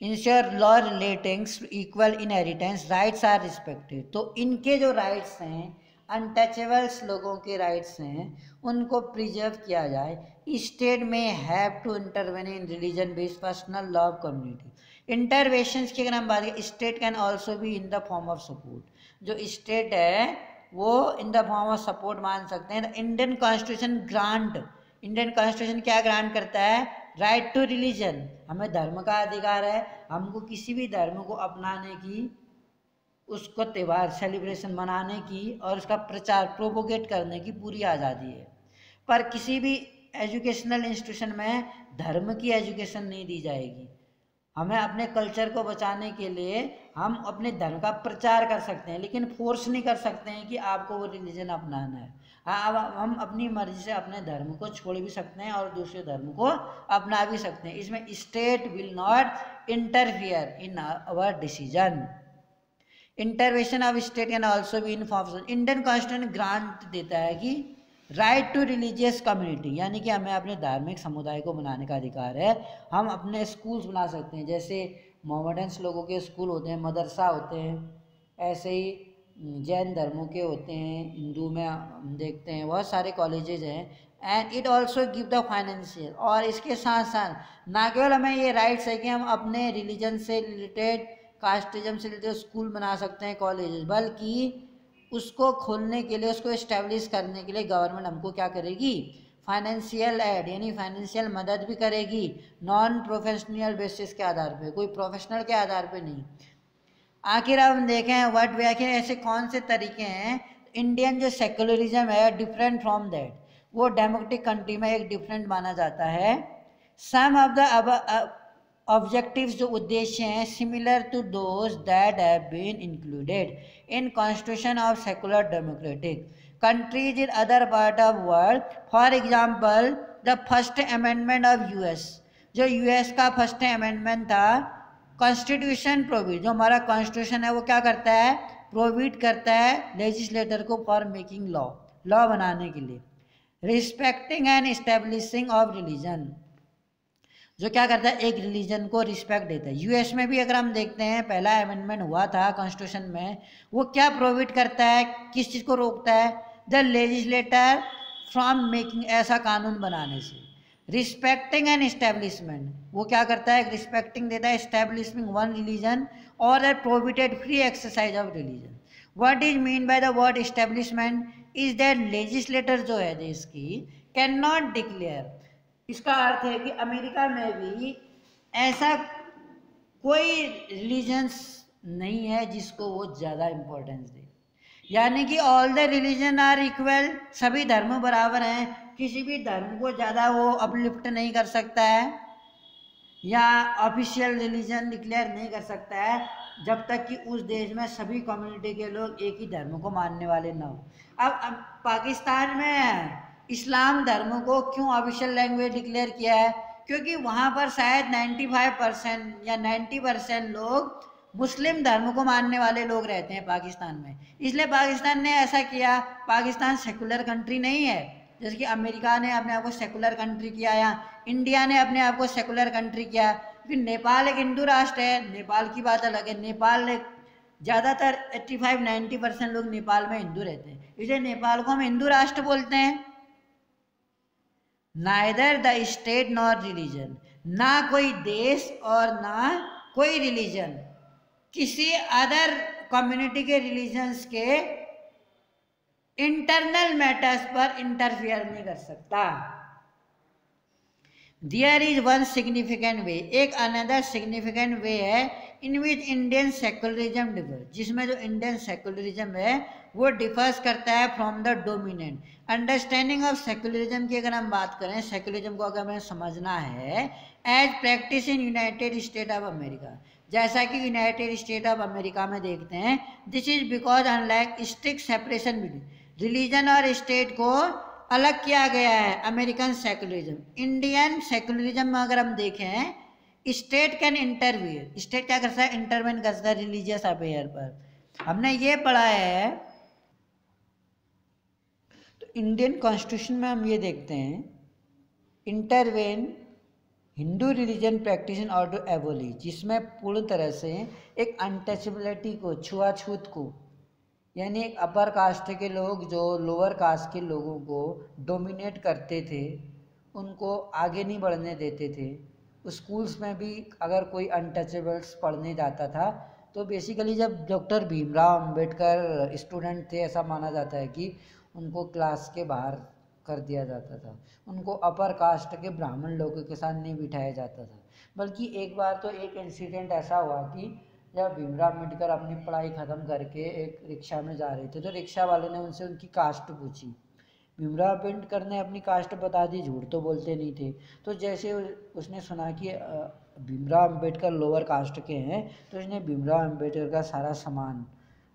Ensure law relating equal inheritance rights are respected. तो इनके जो राइट्स हैं, अनटचेबल्स लोगों के राइट्स हैं, उनको प्रिजर्व किया जाए। स्टेट में have to intervene in religion based personal law of community. Interventions की अगर हम बात करें, state can also be in the form of support. जो स्टेट है वो in the form of support मान सकते हैं। Indian constitution grant, Indian constitution क्या ग्रांट करता है? Right to religion. हमें धर्म का अधिकार है, हमको किसी भी धर्म को अपनाने की, उसको त्यौहार सेलिब्रेशन मनाने की और उसका प्रचार प्रोपोगेट करने की पूरी आज़ादी है। पर किसी भी एजुकेशनल इंस्टीट्यूशन में धर्म की एजुकेशन नहीं दी जाएगी। हमें अपने कल्चर को बचाने के लिए हम अपने धर्म का प्रचार कर सकते हैं, लेकिन फोर्स नहीं कर सकते हैं कि आपको वो रिलीजन अपनाना है। हाँ, अब हम अपनी मर्जी से अपने धर्म को छोड़ भी सकते हैं और दूसरे धर्म को अपना भी सकते हैं। इसमें state will not interfere in our decision. Intervention of state can also be in forms. Indian constitution grant देता है कि राइट टू रिलीजियस कम्युनिटी, यानी कि हमें अपने धार्मिक समुदाय को बनाने का अधिकार है। हम अपने स्कूल्स बना सकते हैं, जैसे मोहम्मडन्स लोगों के स्कूल होते हैं, मदरसा होते हैं, ऐसे ही जैन धर्मों के होते हैं, हिंदू में हम देखते हैं बहुत सारे कॉलेजेज हैं। And it also give the financial, और इसके साथ साथ ना केवल हमें ये राइट्स है कि हम अपने रिलीजन से रिलेटेड, कास्टिज्म से रिलेटेड स्कूल बना सकते हैं, कॉलेजेस, बल्कि उसको खोलने के लिए, उसको इस्टेब्लिश करने के लिए गवर्नमेंट हमको क्या करेगी, फाइनेंशियल एड यानी फाइनेंशियल मदद भी करेगी, नॉन प्रोफेशनल बेसिस के आधार पे, कोई प्रोफेशनल के आधार पे नहीं। आखिर अब हम देखें व्हाट वे, आखिर ऐसे कौन से तरीके हैं। इंडियन जो सेकुलरिज्म है डिफरेंट फ्रॉम दैट, वो डेमोक्रेटिक कंट्री में एक डिफरेंट माना जाता है। सम ऑफ द ऑब्जेक्टिव्स, जो उद्देश्य हैं, similar to those that have been included in constitution of secular democratic countries in other part of world. For example the first amendment of US, जो यूएस का फर्स्ट अमेंडमेंट था, कॉन्स्टिट्यूशन प्रोविड, जो हमारा कॉन्स्टिट्यूशन है वो क्या करता है, प्रोविड करता है लेजिस्लेटर को फॉर मेकिंग लॉ, लॉ बनाने के लिए। Respecting and establishing of religion, जो क्या करता है, एक रिलीजन को रिस्पेक्ट देता है। यूएस में भी अगर हम देखते हैं पहला अमेंडमेंट हुआ था कॉन्स्टिट्यूशन में, वो क्या प्रोविड करता है, किस चीज़ को रोकता है, द लेजिस्लेटर फ्रॉम मेकिंग, ऐसा कानून बनाने से। रिस्पेक्टिंग एंड इस्टेब्लिशमेंट, वो क्या करता है, रिस्पेक्टिंग देता है, इस्टेब्लिशिंग वन रिलीजन और that provided free exercise of religion. What is mean by the word establishment is that legislator जो है देश की कैन नॉट डिक्लेयर, इसका अर्थ है कि अमेरिका में भी ऐसा कोई रिलीजन्स नहीं है जिसको वो ज़्यादा इम्पोर्टेंस दे, यानी कि all the religion are equal, सभी धर्म बराबर हैं, किसी भी धर्म को ज़्यादा वो अपलिफ्ट नहीं कर सकता है या ऑफिशियल रिलीजन डिक्लेयर नहीं कर सकता है जब तक कि उस देश में सभी कम्युनिटी के लोग एक ही धर्म को मानने वाले न हो। अब पाकिस्तान में इस्लाम धर्म को क्यों ऑफिशियल लैंग्वेज डिक्लेयर किया है, क्योंकि वहाँ पर शायद 95% या 90% लोग मुस्लिम धर्म को मानने वाले लोग रहते हैं पाकिस्तान में, इसलिए पाकिस्तान ने ऐसा किया। पाकिस्तान सेकुलर कंट्री नहीं है, जैसे कि अमेरिका ने अपने आप को सेकुलर कंट्री किया या इंडिया ने अपने आप को सेकुलर कंट्री किया। फिर नेपाल एक हिंदू राष्ट्र है, नेपाल की बात अलग है। नेपाल ज़्यादातर 85-90% लोग नेपाल में हिंदू रहते हैं, इसलिए नेपाल को हम हिंदू राष्ट्र बोलते हैं। Neither the state nor religion, ना कोई देश और ना कोई रिलीजन किसी अदर कम्युनिटी के रिलीजन्स के इंटरनल मैटर्स पर इंटरफियर नहीं कर सकता। देयर इज वन सिग्निफिकेंट वे, एक अनदर सिग्निफिकेंट वे है इन विच इंडियन सेकुलरिज्म डिफर, जिसमें जो इंडियन सेकुलरिज्म है वो डिफर्स करता है from the dominant understanding of secularism की। अगर हम बात करें सेकुलरिज्म को, अगर हमें समझना है as practice in United State of America, जैसा कि यूनाइटेड स्टेट ऑफ अमेरिका में देखते हैं, this is because unlike strict separation between religion और स्टेट को अलग किया गया है अमेरिकन सेकुलरिज्म। इंडियन सेकुलरिज्म में अगर हम देखें, स्टेट कैन इंटरवियर, स्टेट क्या करता है, इंटरवेन करता है रिलीजियस अफेयर पर। हमने ये पढ़ा है, तो इंडियन कॉन्स्टिट्यूशन में हम ये देखते हैं, intervene Hindu religion practice in order to abolish, जिसमें पूर्ण तरह से एक अनटचेबिलिटी को, छुआछूत को, यानी एक अपर कास्ट के लोग जो लोअर कास्ट के लोगों को डोमिनेट करते थे, उनको आगे नहीं बढ़ने देते थे। स्कूल्स में भी अगर कोई अनटचेबल्स पढ़ने जाता था तो बेसिकली जब डॉक्टर भीमराव अंबेडकर स्टूडेंट थे, ऐसा माना जाता है कि उनको क्लास के बाहर कर दिया जाता था, उनको अपर कास्ट के ब्राह्मण लोगों के साथ नहीं बिठाया जाता था। बल्कि एक बार तो एक इंसिडेंट ऐसा हुआ कि जब भीमराव अम्बेडकर अपनी पढ़ाई ख़त्म करके एक रिक्शा में जा रहे थे, तो रिक्शा वाले ने उनसे उनकी कास्ट पूछी। भीमराव अम्बेडकर ने अपनी कास्ट बता दी, झूठ तो बोलते नहीं थे। तो जैसे उसने सुना कि भीमराव अंबेडकर लोअर कास्ट के हैं, तो इसने भीमराव अंबेडकर का सारा सामान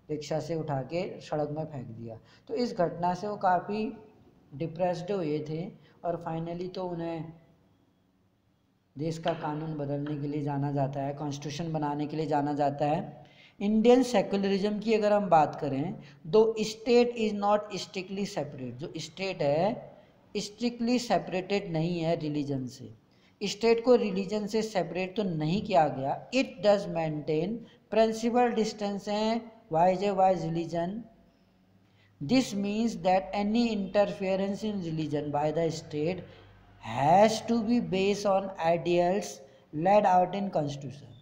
रिक्शा से उठा के सड़क में फेंक दिया। तो इस घटना से वो काफ़ी डिप्रेस्ड हुए थे और फाइनली तो उन्हें देश का कानून बदलने के लिए जाना जाता है, कॉन्स्टिट्यूशन बनाने के लिए जाना जाता है। इंडियन सेकुलरिज्म की अगर हम बात करें, दो state is not strictly separate, जो स्टेट है स्ट्रिक्टली सेपरेटेड नहीं है रिलीजन से, स्टेट को रिलीजन से सेपरेट तो नहीं किया गया। It does maintain principle distance है wise religion. This means that any interference in religion by the state has to be based on ideals laid out in constitution.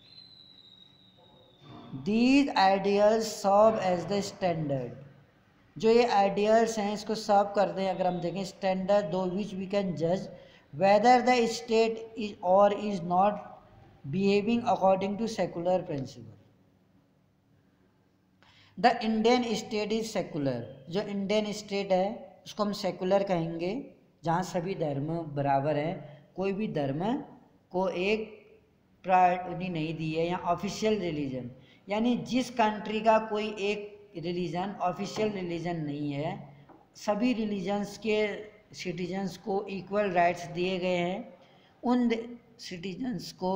These ideals serve as the standard. जो ये ideals हैं इसको serve करते हैं, अगर हम देखें standard दो which we can judge whether the state is or is not behaving according to secular principle. The Indian state is secular. जो Indian state है उसको हम secular कहेंगे, जहाँ सभी धर्म बराबर हैं, कोई भी धर्म को एक प्रायोरिटी नहीं दी है। या ऑफिशियल रिलीजन, यानी जिस कंट्री का कोई एक रिलीजन ऑफिशियल रिलीजन नहीं है, सभी रिलीजन्स के सिटीजन्स को इक्वल राइट्स दिए गए हैं। उन सिटीजन्स को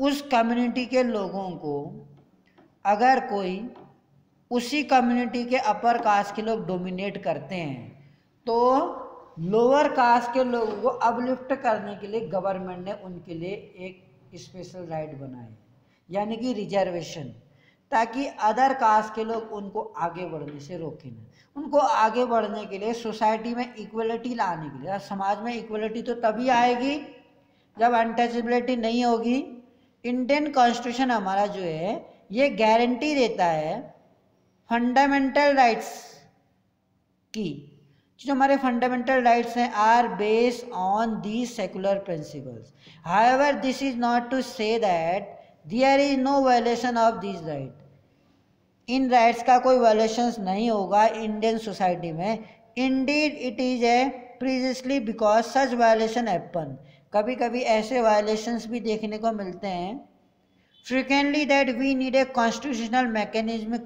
उस कम्युनिटी के लोगों को अगर कोई उसी कम्युनिटी के अपर कास्ट के लोग डोमिनेट करते हैं तो लोअर कास्ट के लोगों को अपलिफ्ट करने के लिए गवर्नमेंट ने उनके लिए एक स्पेशल राइट बनाए, यानी कि रिजर्वेशन, ताकि अदर कास्ट के लोग उनको आगे बढ़ने से रोकें ना। उनको आगे बढ़ने के लिए सोसाइटी में इक्वलिटी लाने के लिए, समाज में इक्वलिटी तो तभी आएगी जब अनटचेबिलिटी नहीं होगी। इंडियन कॉन्स्टिट्यूशन हमारा जो है ये गारंटी देता है फंडामेंटल राइट्स की। जो हमारे फंडामेंटल राइट्स हैं are based on these secular principles. However this is not to say that there is no violation of these right. इन राइट्स का कोई वायलेशन नहीं होगा इंडियन सोसाइटी में। Indeed it is a previously because such violation happen. कभी कभी ऐसे वायलेशंस भी देखने को मिलते हैं। Frequently that we need a constitutional mechanism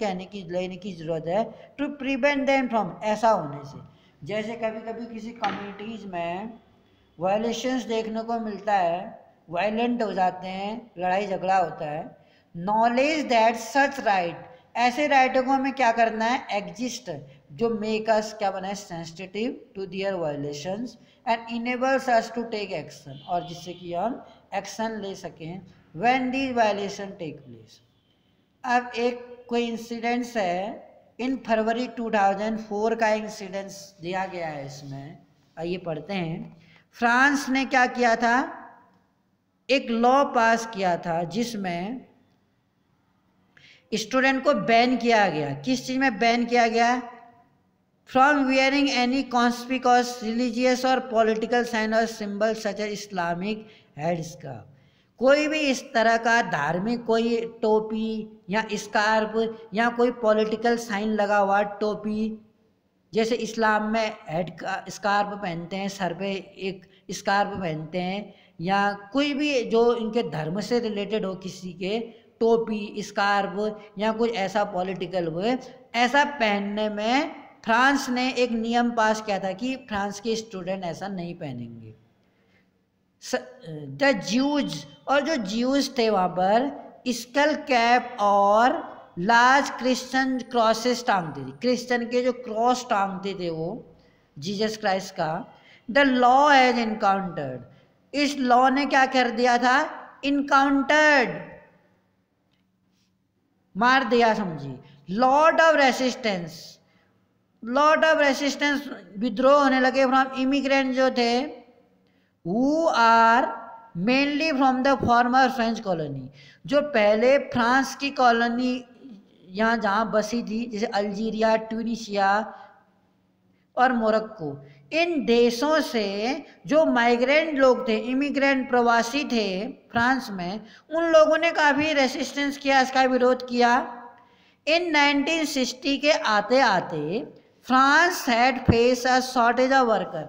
लेने की ज़रूरत है टू प्रिवेंट देम फ्रॉम ऐसा होने से। जैसे कभी कभी किसी कम्युनिटीज़ में वायलेशंस देखने को मिलता है, वायलेंट हो जाते हैं, लड़ाई झगड़ा होता है। नॉलेज दैट सच राइट, ऐसे राइटों को हमें क्या करना है, एग्जिस्ट, जो मेक अस क्या बनाए, sensitive to their violations and enables us to take action, और जिससे कि हम एक्शन ले सकें when these violation take place। अब एक कोई इंसिडेंट्स है, इन फरवरी 2004 का इंसिडेंट्स दिया गया है इसमें, आइए पढ़ते हैं। फ्रांस ने क्या किया था, एक लॉ पास किया था जिसमें स्टूडेंट को बैन किया गया। किस चीज़ में बैन किया गया, from wearing any conspicuous religious और पॉलिटिकल साइन और symbol such as Islamic heads का। कोई भी इस तरह का धार्मिक कोई टोपी या स्कार्फ या कोई पॉलिटिकल साइन लगा हुआ टोपी, जैसे इस्लाम में हेड का स्कार्फ पहनते हैं, सर पे एक स्कार्फ पहनते हैं, या कोई भी जो इनके धर्म से रिलेटेड हो, किसी के टोपी स्कार्फ या कुछ ऐसा पॉलिटिकल हुए, ऐसा पहनने में फ्रांस ने एक नियम पास किया था कि फ्रांस के स्टूडेंट ऐसा नहीं पहनेंगे। द ज्यूज, और जो ज्यूज थे वहाँ पर स्कल कैप और लार्ज क्रिश्चियन क्रॉसेस टांगते थे, क्रिश्चियन के जो क्रॉस टांगते थे वो जीसस क्राइस्ट का। द लॉ हैज इनकाउंटर्ड, इस लॉ ने क्या कर दिया था, इनकाउंटर्ड, मार दिया समझिए। Lot of resistance, lot of resistance, विद्रोह होने लगे फ्रॉम इमिग्रेंट जो थे, who are mainly from the former French colony, जो पहले फ्रांस की कॉलोनी यहाँ जहाँ बसी थी, जैसे अल्जीरिया, ट्यूनिशिया और मोरक्को। इन देशों से जो माइग्रेंट लोग थे, इमिग्रेंट प्रवासी थे फ्रांस में, उन लोगों ने काफ़ी रेसिस्टेंस किया, इसका विरोध किया। इन 1960 के आते आते France had face a shortage of worker,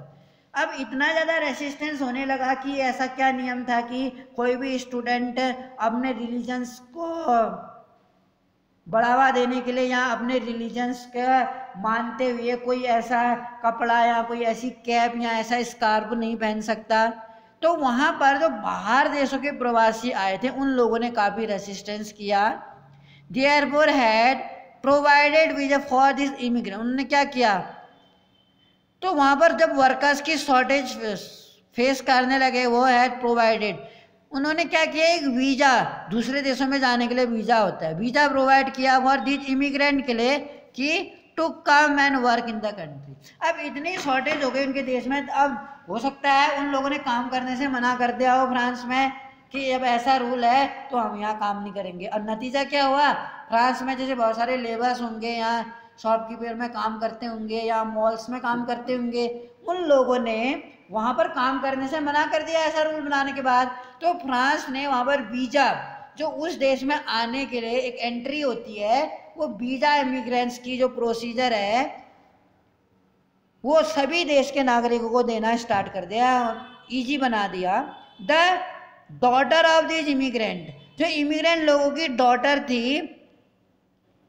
अब इतना ज़्यादा रेसिस्टेंस होने लगा कि ऐसा क्या नियम था कि कोई भी स्टूडेंट अपने रिलीजन्स को बढ़ावा देने के लिए या अपने रिलीजन्स का मानते हुए कोई ऐसा कपड़ा या कोई ऐसी कैप या ऐसा स्कार्फ नहीं पहन सकता। तो वहाँ पर जो बाहर देशों के प्रवासी आए थे उन लोगों ने काफ़ी रेसिस्टेंस किया। Therefore had provided visa for this immigrant. उन्होंने क्या किया, तो वहाँ पर जब वर्कर्स की शॉर्टेज फेस करने लगे, वो हैड प्रोवाइडेड, उन्होंने क्या किया, एक वीज़ा, दूसरे देशों में जाने के लिए वीज़ा होता है, वीज़ा प्रोवाइड किया फॉर दिस इमिग्रेंट के लिए कि to come and work in the country. अब इतनी शॉर्टेज हो गई उनके देश में, अब हो सकता है उन लोगों ने काम करने से मना कर दिया हो फ्रांस में कि अब ऐसा रूल है तो हम यहाँ काम नहीं करेंगे। और नतीजा क्या हुआ, फ्रांस में जैसे बहुत सारे लेबर्स होंगे, यहाँ शॉपकीपर में काम करते होंगे या मॉल्स में काम करते होंगे, उन लोगों ने वहाँ पर काम करने से मना कर दिया ऐसा रूल बनाने के बाद। तो फ्रांस ने वहाँ पर वीज़ा, जो उस देश में आने के लिए एक एंट्री होती है, वो वीज़ा इमिग्रेंट्स की जो प्रोसीजर है वो सभी देश के नागरिकों को देना स्टार्ट कर दिया, ईजी बना दिया। The daughter of this immigrant, जो इमिग्रेंट लोगों की डॉटर थी,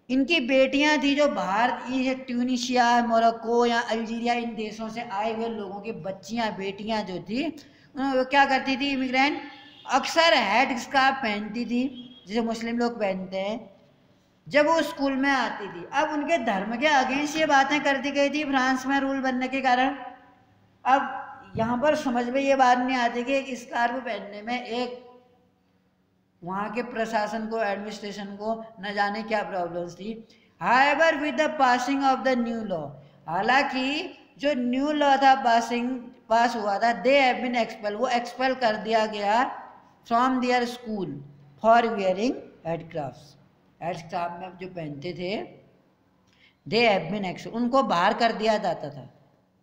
इनकी बेटियां थी जो बाहर ये ट्यूनिशिया, मोरक्को या अल्जीरिया इन देशों से आए हुए लोगों की बच्चियां, बेटियां जो थी, वो क्या करती थी, इमिग्रेंट अक्सर हेड स्कार्फ पहनती थी जैसे मुस्लिम लोग पहनते हैं जब वो स्कूल में आती थी। अब उनके धर्म के अगेंस्ट ये बातें करती गई थी फ्रांस में रूल बनने के कारण। अब यहाँ पर समझ में ये बात नहीं आती कि एक स्कार्फ पहनने में एक वहाँ के प्रशासन को, एडमिनिस्ट्रेशन को न जाने क्या प्रॉब्लम्स थी। However with the passing of the new law, हालांकि जो न्यू लॉ था पास हुआ था, दे हैव बीन एक्सपेल, वो एक्सपेल कर दिया गया from their school for wearing headscarf. Headscarf में जो पहनते थे, दे हैव बीन एक्सपेल, उनको बाहर कर दिया जाता था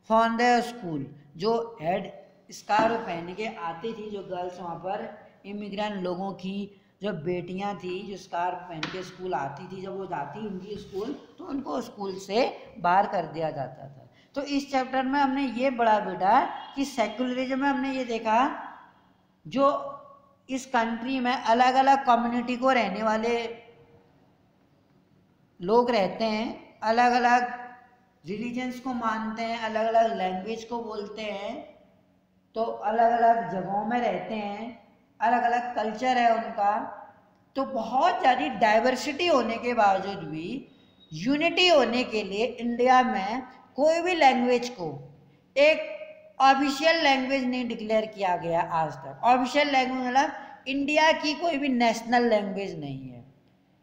फ्रॉम द स्कूल। जो हेड स्कार्फ पहन के आती थी, जो गर्ल्स वहाँ पर इमिग्रेंट लोगों की जो बेटियां थी जो स्कार्फ पहन के स्कूल आती थी, जब वो जाती उनकी स्कूल, तो उनको स्कूल से बाहर कर दिया जाता था। तो इस चैप्टर में हमने ये पढ़ा बेटा कि सेक्युलरिज्म में हमने ये देखा, जो इस कंट्री में अलग अलग कम्युनिटी को रहने वाले लोग रहते हैं, अलग अलग रिलीजन्स को मानते हैं, अलग अलग लैंग्वेज को बोलते हैं, तो अलग अलग जगहों में रहते हैं, अलग अलग कल्चर है उनका। तो बहुत ज़्यादा डाइवर्सिटी होने के बावजूद भी यूनिटी होने के लिए इंडिया में कोई भी लैंग्वेज को एक ऑफिशियल लैंग्वेज नहीं डिक्लेयर किया गया आज तक। ऑफिशियल लैंग्वेज मतलब इंडिया की कोई भी नेशनल लैंग्वेज नहीं है।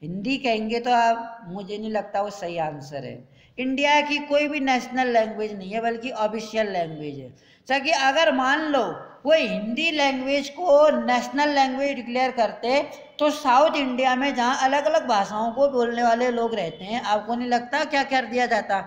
हिंदी कहेंगे तो आप, मुझे नहीं लगता वो सही आंसर है। इंडिया की कोई भी नेशनल लैंग्वेज नहीं है, बल्कि ऑफिशियल लैंग्वेज है। ताकि अगर मान लो वो हिंदी लैंग्वेज को नेशनल लैंग्वेज डिक्लेयर करते, तो साउथ इंडिया में जहाँ अलग अलग भाषाओं को बोलने वाले लोग रहते हैं, आपको नहीं लगता क्या कर दिया जाता,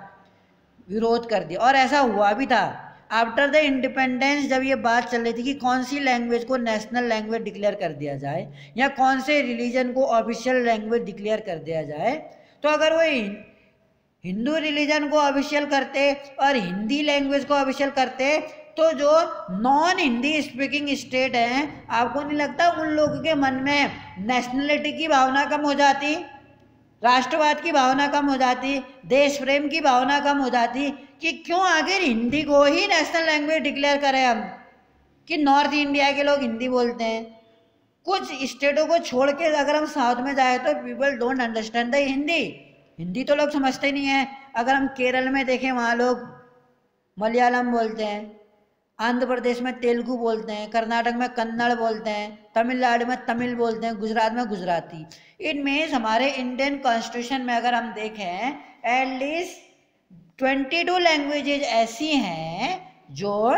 विरोध कर दिया। और ऐसा हुआ भी था आफ्टर द इंडिपेंडेंस, जब ये बात चल रही थी कि कौन सी लैंग्वेज को नेशनल लैंग्वेज डिक्लेयर कर दिया जाए या कौन से रिलीजन को ऑफिशियल लैंग्वेज डिक्लेयर कर दिया जाए, तो अगर वो हिंदू रिलीजन को ऑफिशियल करते और हिंदी लैंग्वेज को ऑफिशियल करते, तो जो नॉन हिंदी स्पीकिंग स्टेट हैं, आपको नहीं लगता उन लोगों के मन में नेशनलिटी की भावना कम हो जाती, राष्ट्रवाद की भावना कम हो जाती, देश प्रेम की भावना कम हो जाती कि क्यों आखिर हिंदी को ही नेशनल लैंग्वेज डिक्लेयर करें हम, कि नॉर्थ इंडिया के लोग हिंदी बोलते हैं। कुछ स्टेटों को छोड़ के अगर हम साउथ में जाए तो people don't understand the Hindi तो लोग समझते नहीं हैं। अगर हम केरल में देखें, वहाँ लोग मलयालम बोलते हैं, आंध्र प्रदेश में तेलुगु बोलते हैं, कर्नाटक में कन्नड़ बोलते हैं, तमिलनाडु में तमिल बोलते हैं, गुजरात में गुजराती। इट मीन्स हमारे इंडियन कॉन्स्टिट्यूशन में अगर हम देखें एटलीस्ट 22 लैंग्वेजेज ऐसी हैं जो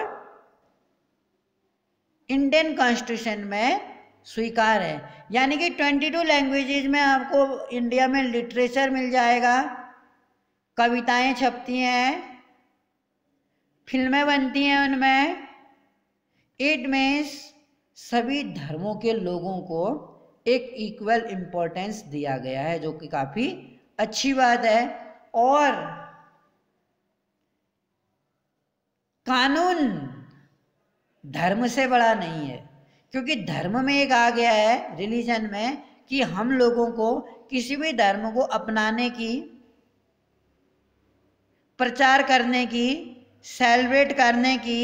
इंडियन कॉन्स्टिट्यूशन में स्वीकार है। यानी कि 22 लैंग्वेजेज में आपको इंडिया में लिटरेचर मिल जाएगा, कविताएं छपती हैं, फिल्में बनती हैं उनमें। इट मीन्स सभी धर्मों के लोगों को एक इक्वल इम्पोर्टेंस दिया गया है, जो कि काफ़ी अच्छी बात है। और कानून धर्म से बड़ा नहीं है, क्योंकि धर्म में एक आ गया है रिलीजन में कि हम लोगों को किसी भी धर्म को अपनाने की, प्रचार करने की, सेलिब्रेट करने की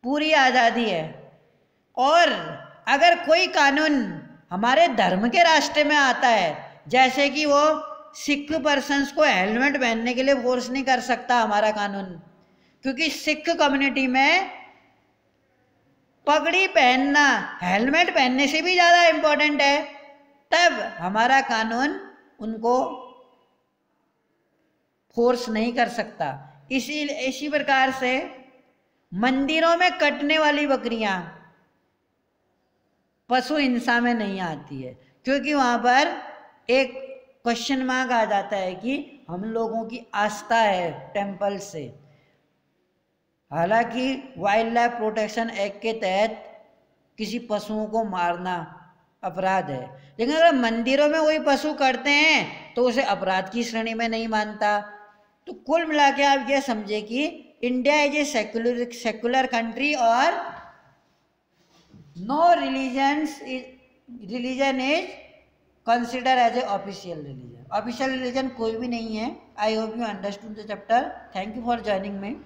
पूरी आज़ादी है। और अगर कोई कानून हमारे धर्म के रास्ते में आता है, जैसे कि वो सिख पर्सन्स को हेलमेट पहनने के लिए फोर्स नहीं कर सकता हमारा कानून, क्योंकि सिख कम्युनिटी में पगड़ी पहनना हेलमेट पहनने से भी ज़्यादा इम्पोर्टेंट है, तब हमारा कानून उनको फोर्स नहीं कर सकता। इसी प्रकार से मंदिरों में कटने वाली बकरियां पशु हिंसा में नहीं आती है, क्योंकि वहां पर एक क्वेश्चन मार्क आ जाता है कि हम लोगों की आस्था है टेम्पल से। हालांकि वाइल्ड लाइफ प्रोटेक्शन एक्ट के तहत किसी पशुओं को मारना अपराध है, लेकिन अगर मंदिरों में वही पशु करते हैं तो उसे अपराध की श्रेणी में नहीं मानता। तो कुल मिला के आप ये समझे कि India is a secular country और no religion is consider as a official religion. Official religion कोई भी नहीं है। I hope you understood the chapter. Thank you for joining me.